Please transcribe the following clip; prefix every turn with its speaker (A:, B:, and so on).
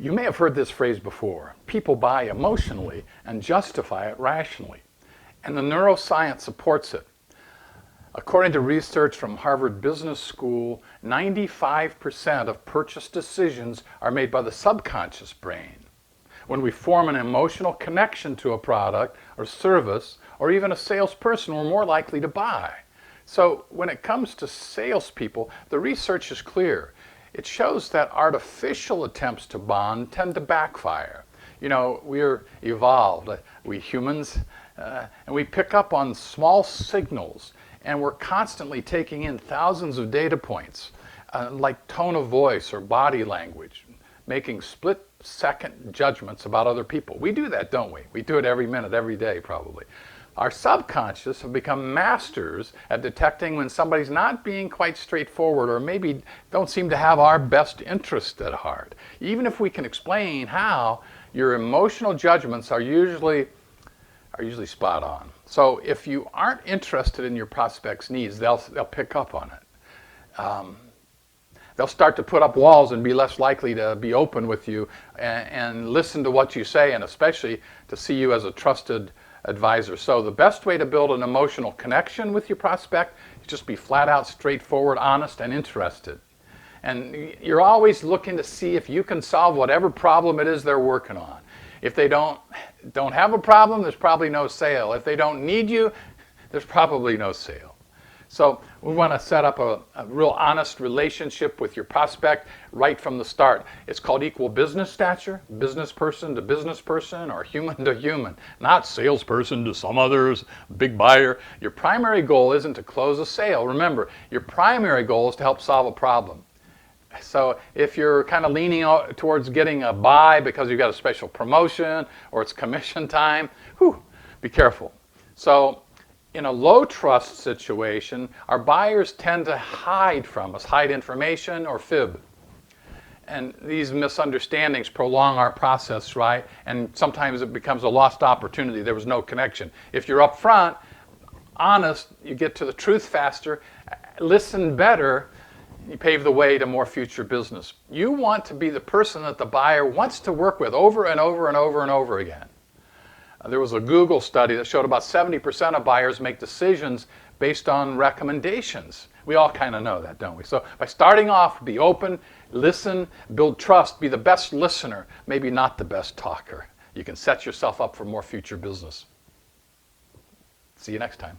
A: You may have heard this phrase before. People buy emotionally and justify it rationally. And the neuroscience supports it. According to research from Harvard Business School, 95% of purchase decisions are made by the subconscious brain. When we form an emotional connection to a product or service, or even a salesperson, we're more likely to buy. So when it comes to salespeople, the research is clear. It shows that artificial attempts to bond tend to backfire. You know, we're evolved, we humans, and we pick up on small signals, and we're constantly taking in thousands of data points, like tone of voice or body language, making split-second judgments about other people. We do that, don't we? We do it every minute, every day, probably. Our subconscious have become masters at detecting when somebody's not being quite straightforward or maybe don't seem to have our best interest at heart. Even if we can explain how, your emotional judgments are usually spot on. So if you aren't interested in your prospect's needs, they'll pick up on it. They'll start to put up walls and be less likely to be open with you and listen to what you say, and especially to see you as a trusted advisor. So the best way to build an emotional connection with your prospect is just be flat out straightforward, honest, and interested. And you're always looking to see if you can solve whatever problem it is they're working on. If they don't have a problem, there's probably no sale. If they don't need you, there's probably no sale. So we want to set up a real honest relationship with your prospect right from the start. It's called equal business stature, business person to business person or human to human, not salesperson to some others, big buyer. Your primary goal isn't to close a sale. Remember, your primary goal is to help solve a problem. So if you're kind of leaning towards getting a buy because you've got a special promotion or it's commission time, be careful. So in a low trust situation, our buyers tend to hide from us, hide information or fib. And these misunderstandings prolong our process, right? And sometimes it becomes a lost opportunity. There was no connection. If you're upfront, honest, you get to the truth faster, listen better, you pave the way to more future business. You want to be the person that the buyer wants to work with over and over and over and over again. There was a Google study that showed about 70% of buyers make decisions based on recommendations. We all kind of know that, don't we? So by starting off, be open, listen, build trust, be the best listener, maybe not the best talker. You can set yourself up for more future business. See you next time.